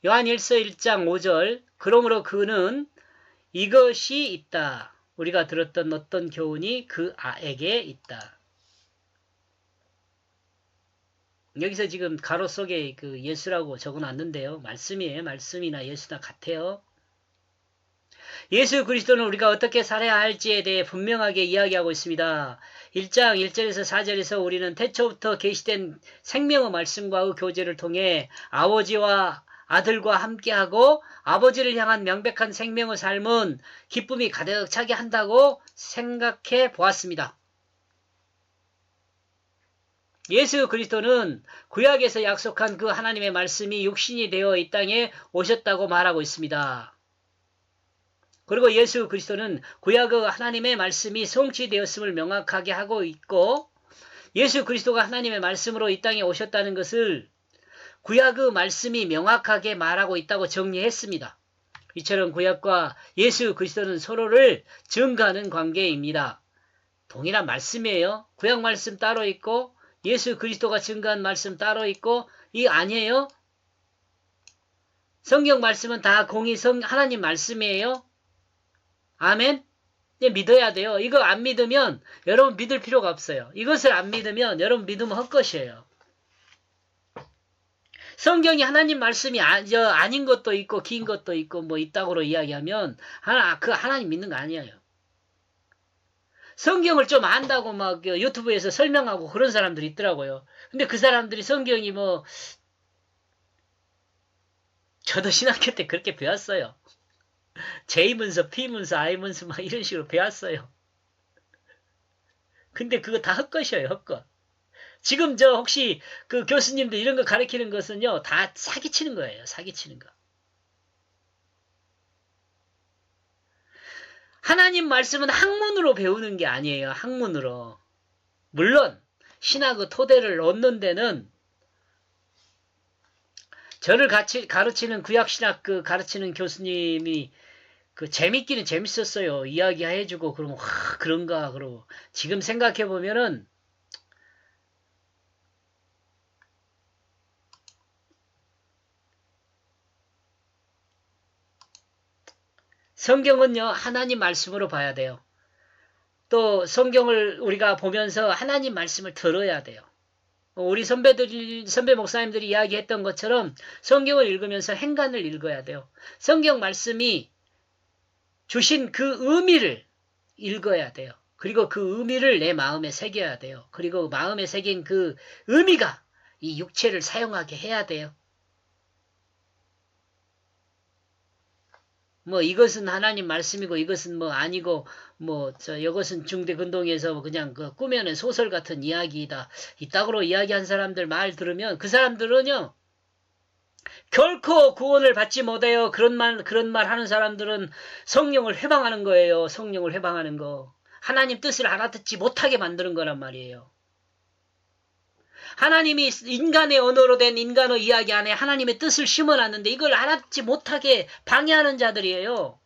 요한일서 1장 5절 그러므로 그는 이것이 있다. 우리가 들었던 어떤 교훈이 그 아에게 있다. 여기서 지금 가로 속에 그 예수라고 적어놨는데요. 말씀이에요. 말씀이나 예수나 같아요. 예수 그리스도는 우리가 어떻게 살아야 할지에 대해 분명하게 이야기하고 있습니다. 1장 1절에서 4절에서 우리는 태초부터 계시된 생명의 말씀과의 교제를 통해 아버지와 아들과 함께하고 아버지를 향한 명백한 생명의 삶은 기쁨이 가득 차게 한다고 생각해 보았습니다. 예수 그리스도는 구약에서 약속한 그 하나님의 말씀이 육신이 되어 이 땅에 오셨다고 말하고 있습니다. 그리고 예수 그리스도는 구약의 하나님의 말씀이 성취되었음을 명확하게 하고 있고 예수 그리스도가 하나님의 말씀으로 이 땅에 오셨다는 것을 구약의 말씀이 명확하게 말하고 있다고 정리했습니다. 이처럼 구약과 예수 그리스도는 서로를 증거하는 관계입니다. 동일한 말씀이에요. 구약 말씀 따로 있고 예수 그리스도가 증거한 말씀 따로 있고 이 아니에요? 성경 말씀은 다 공의 하나님 말씀이에요. 아멘? 믿어야 돼요. 이거 안 믿으면 여러분 믿을 필요가 없어요. 이것을 안 믿으면 여러분 믿으면 헛것이에요. 성경이 하나님 말씀이 아닌 것도 있고 긴 것도 있고 뭐 있다고 이야기하면 그 하나님 믿는 거 아니에요. 성경을 좀 안다고 막 유튜브에서 설명하고 그런 사람들이 있더라고요. 근데 그 사람들이 성경이 뭐 저도 신학교 때 그렇게 배웠어요. J문서, P문서, I문서 막 이런 식으로 배웠어요. 근데 그거 다 헛것이에요, 헛것. 지금 혹시 그 교수님들 이런 거 가르치는 것은요, 다 사기치는 거예요, 사기치는 거. 하나님 말씀은 학문으로 배우는 게 아니에요, 학문으로. 물론, 신학의 토대를 얻는 데는 저를 가르치는 구약신학 가르치는 교수님이 재밌기는 재밌었어요. 이야기해주고, 그러면, 그런가, 그러고. 지금 생각해보면은, 성경은요, 하나님 말씀으로 봐야 돼요. 또, 성경을 우리가 보면서 하나님 말씀을 들어야 돼요. 우리 선배 목사님들이 이야기했던 것처럼 성경을 읽으면서 행간을 읽어야 돼요. 성경 말씀이 주신 그 의미를 읽어야 돼요. 그리고 그 의미를 내 마음에 새겨야 돼요. 그리고 마음에 새긴 그 의미가 이 육체를 사용하게 해야 돼요. 뭐 이것은 하나님 말씀이고 이것은 뭐 아니고 이것은 중대근동에서 그냥 꾸며낸 소설 같은 이야기이다. 이따구로 이야기한 사람들 말 들으면 그 사람들은요 결코 구원을 받지 못해요. 그런 말 하는 사람들은 성령을 회방하는 거예요. 성령을 회방하는 거. 하나님 뜻을 알아듣지 못하게 만드는 거란 말이에요. 하나님이 인간의 언어로 된 인간의 이야기 안에 하나님의 뜻을 심어놨는데 이걸 알아듣지 못하게 방해하는 자들이에요.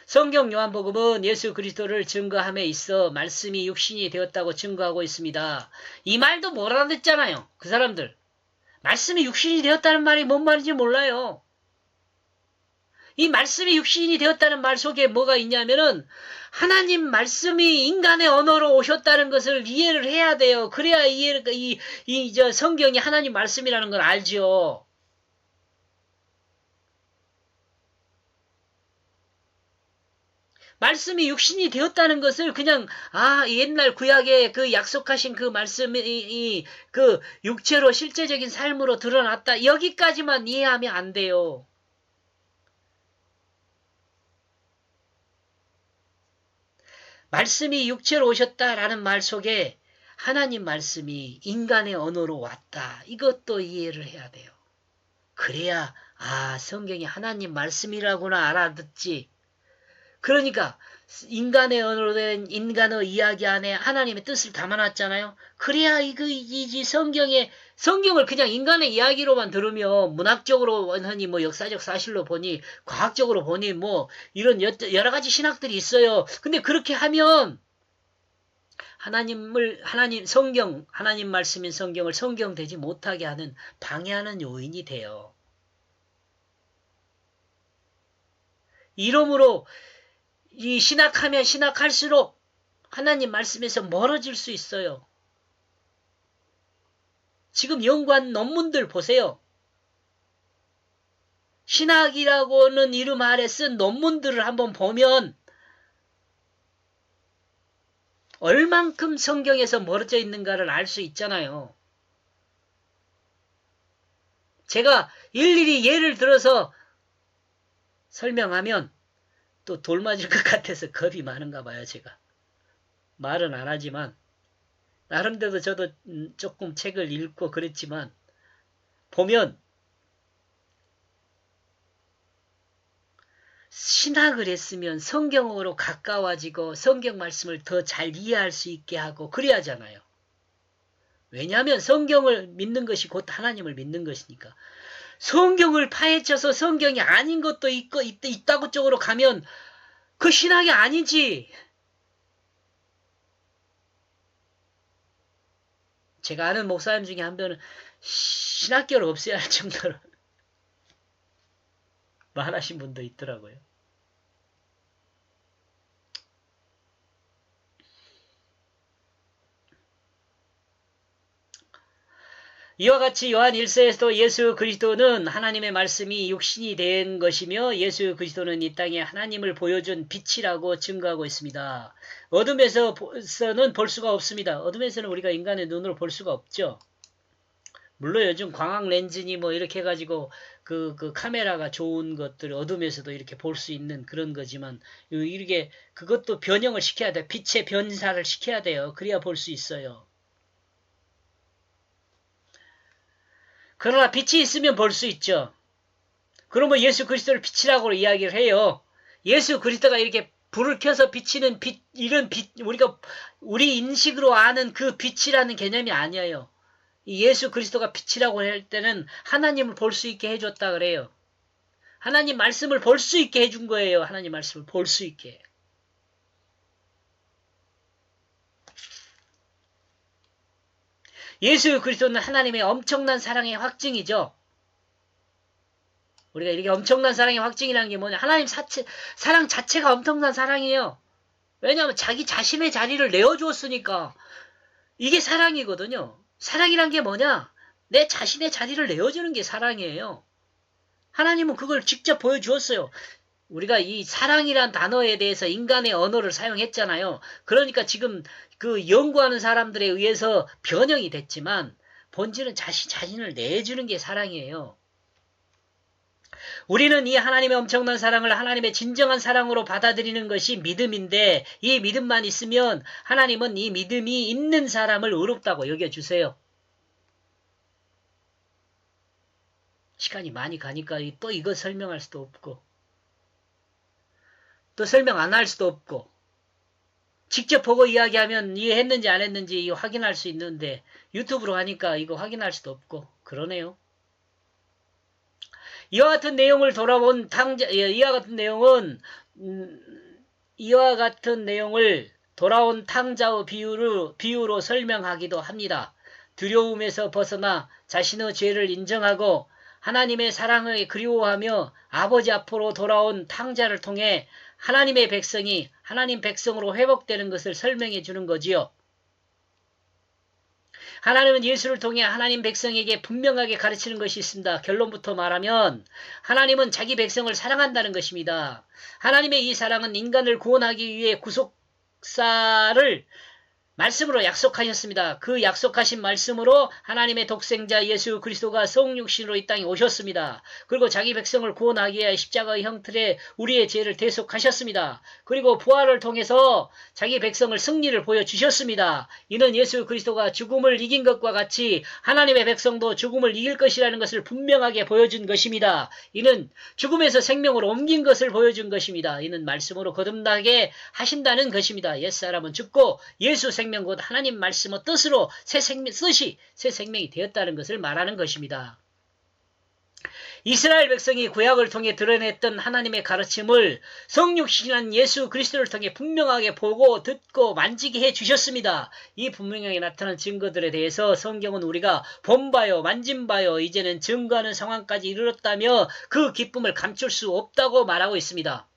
성경 요한복음은 예수 그리스도를 증거함에 있어 말씀이 육신이 되었다고 증거하고 있습니다. 이 말도 못 알아듣잖아요. 그 사람들. 말씀이 육신이 되었다는 말이 뭔 말인지 몰라요. 이 말씀이 육신이 되었다는 말 속에 뭐가 있냐면은 하나님 말씀이 인간의 언어로 오셨다는 것을 이해를 해야 돼요. 그래야 성경이 하나님 말씀이라는 걸 알죠. 말씀이 육신이 되었다는 것을 그냥 옛날 구약에 그 약속하신 그 말씀이 그 육체로 실제적인 삶으로 드러났다. 여기까지만 이해하면 안 돼요. 말씀이 육체로 오셨다라는 말 속에 하나님 말씀이 인간의 언어로 왔다. 이것도 이해를 해야 돼요. 그래야 성경이 하나님 말씀이라고나 알아듣지. 그러니까 인간의 언어로 된 인간의 이야기 안에 하나님의 뜻을 담아놨잖아요. 그래야 성경을 그냥 인간의 이야기로만 들으면 문학적으로 흔히 역사적 사실로 보니 과학적으로 보니 이런 여러 가지 신학들이 있어요. 근데 그렇게 하면 하나님 말씀인 성경을 성경되지 못하게 하는 방해하는 요인이 돼요. 이러므로 이 신학하면 신학할수록 하나님 말씀에서 멀어질 수 있어요. 지금 연구한 논문들 보세요. 신학이라고는 이름 아래 쓴 논문들을 한번 보면 얼만큼 성경에서 멀어져 있는가를 알 수 있잖아요. 제가 일일이 예를 들어서 설명하면 또 돌 맞을 것 같아서 겁이 많은가 봐요, 제가. 말은 안 하지만 나름대로 저도 조금 책을 읽고 그랬지만 보면 신학을 했으면 성경으로 가까워지고 성경 말씀을 더 잘 이해할 수 있게 하고 그래야잖아요. 왜냐하면 성경을 믿는 것이 곧 하나님을 믿는 것이니까. 성경을 파헤쳐서 성경이 아닌 것도 있다고 쪽으로 가면 그 신학이 아니지. 제가 아는 목사님 중에 한 분은 신학교를 없애야 할 정도로 말하신 분도 있더라고요. 이와 같이 요한 1서에서도 예수 그리스도는 하나님의 말씀이 육신이 된 것이며 예수 그리스도는 이 땅에 하나님을 보여준 빛이라고 증거하고 있습니다. 어둠에서는 볼 수가 없습니다. 어둠에서는 우리가 인간의 눈으로 볼 수가 없죠. 물론 요즘 광학 렌즈니 뭐 이렇게 해가지고 그 카메라가 좋은 것들 어둠에서도 이렇게 볼 수 있는 그런 거지만 이렇게 그것도 변형을 시켜야 돼. 빛의 변사를 시켜야 돼요. 그래야 볼 수 있어요. 그러나 빛이 있으면 볼 수 있죠. 그러면 예수 그리스도를 빛이라고 이야기를 해요. 예수 그리스도가 이렇게 불을 켜서 비치는 빛, 이런 빛, 우리 인식으로 아는 그 빛이라는 개념이 아니에요. 예수 그리스도가 빛이라고 할 때는 하나님을 볼 수 있게 해줬다 그래요. 하나님 말씀을 볼 수 있게 해준 거예요. 하나님 말씀을 볼 수 있게. 예수 그리스도는 하나님의 엄청난 사랑의 확증이죠. 우리가 이렇게 엄청난 사랑의 확증이라는 게 뭐냐. 하나님 사랑 자체가 엄청난 사랑이에요. 왜냐하면 자기 자신의 자리를 내어주었으니까. 이게 사랑이거든요. 사랑이란 게 뭐냐? 내 자신의 자리를 내어주는 게 사랑이에요. 하나님은 그걸 직접 보여주었어요. 우리가 이 사랑이란 단어에 대해서 인간의 언어를 사용했잖아요. 그러니까 지금 그 연구하는 사람들에 의해서 변형이 됐지만 본질은 자신을 내주는 게 사랑이에요. 우리는 이 하나님의 엄청난 사랑을 하나님의 진정한 사랑으로 받아들이는 것이 믿음인데 이 믿음만 있으면 하나님은 이 믿음이 있는 사람을 의롭다고 여겨주세요. 시간이 많이 가니까 또 이거 설명할 수도 없고 또 설명 안 할 수도 없고 직접 보고 이야기하면 이해했는지 안 했는지 확인할 수 있는데 유튜브로 하니까 이거 확인할 수도 없고 그러네요. 이와 같은 내용을 돌아온 탕자의 비유로 설명하기도 합니다. 두려움에서 벗어나 자신의 죄를 인정하고 하나님의 사랑을 그리워하며 아버지 앞으로 돌아온 탕자를 통해 하나님의 백성이 하나님 백성으로 회복되는 것을 설명해 주는 거지요. 하나님은 예수를 통해 하나님 백성에게 분명하게 가르치는 것이 있습니다. 결론부터 말하면 하나님은 자기 백성을 사랑한다는 것입니다. 하나님의 이 사랑은 인간을 구원하기 위해 구속사를 말씀으로 약속하셨습니다. 그 약속하신 말씀으로 하나님의 독생자 예수 그리스도가 성육신으로 이 땅에 오셨습니다. 그리고 자기 백성을 구원하기 위해 십자가의 형틀에 우리의 죄를 대속하셨습니다. 그리고 부활을 통해서 자기 백성을 승리를 보여주셨습니다. 이는 예수 그리스도가 죽음을 이긴 것과 같이 하나님의 백성도 죽음을 이길 것이라는 것을 분명하게 보여준 것입니다. 이는 죽음에서 생명으로 옮긴 것을 보여준 것입니다. 이는 말씀으로 거듭나게 하신다는 것입니다. 옛사람은 죽고 예수 생명 곧 하나님 말씀의 뜻이 새 생명이 되었다는 것을 말하는 것입니다. 이스라엘 백성이 구약을 통해 드러냈던 하나님의 가르침을 성육신한 예수 그리스도를 통해 분명하게 보고 듣고 만지게 해 주셨습니다. 이 분명하게 나타난 증거들에 대해서 성경은 우리가 본바요 만진바요 이제는 증거하는 상황까지 이르렀다며 그 기쁨을 감출 수 없다고 말하고 있습니다.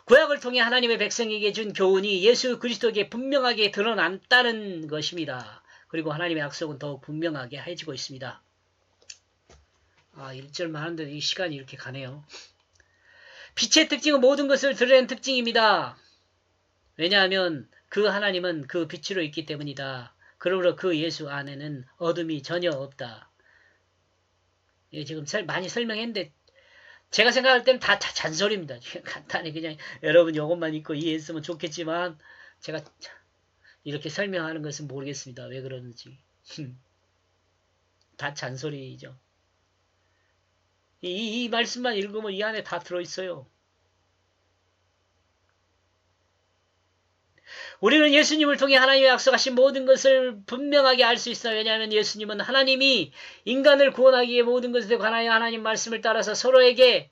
구약을 통해 하나님의 백성에게 준 교훈이 예수 그리스도에게 분명하게 드러났다는 것입니다. 그리고 하나님의 약속은 더욱 분명하게 해지고 있습니다. 1절만 하는데 이 시간이 이렇게 가네요. 빛의 특징은 모든 것을 드러낸 특징입니다. 왜냐하면 그 하나님은 그 빛으로 있기 때문이다. 그러므로 그 예수 안에는 어둠이 전혀 없다. 지금 많이 설명했는데 제가 생각할 때는 다 잔소리입니다. 간단히 그냥 여러분 이것만 읽고 이해했으면 좋겠지만 제가 이렇게 설명하는 것은 모르겠습니다. 왜 그러는지. 다 잔소리죠. 이 말씀만 읽으면 이 안에 다 들어있어요. 우리는 예수님을 통해 하나님의 약속하신 모든 것을 분명하게 알 수 있어요. 왜냐하면 예수님은 하나님이 인간을 구원하기 위해 모든 것에 관하여 하나님 말씀을 따라서 서로에게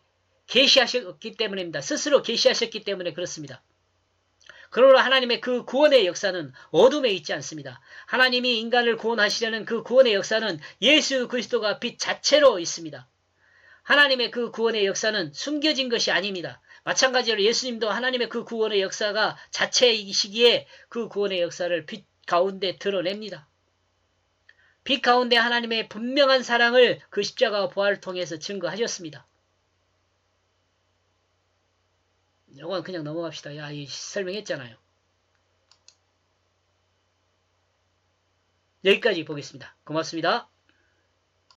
계시하셨기 때문입니다. 스스로 계시하셨기 때문에 그렇습니다. 그러므로 하나님의 그 구원의 역사는 어둠에 있지 않습니다. 하나님이 인간을 구원하시려는 그 구원의 역사는 예수 그리스도가 빛 자체로 있습니다. 하나님의 그 구원의 역사는 숨겨진 것이 아닙니다. 마찬가지로 예수님도 하나님의 그 구원의 역사가 자체이시기에 그 구원의 역사를 빛 가운데 드러냅니다. 빛 가운데 하나님의 분명한 사랑을 그 십자가와 부활을 통해서 증거하셨습니다. 이건 그냥 넘어갑시다. 설명했잖아요. 여기까지 보겠습니다. 고맙습니다.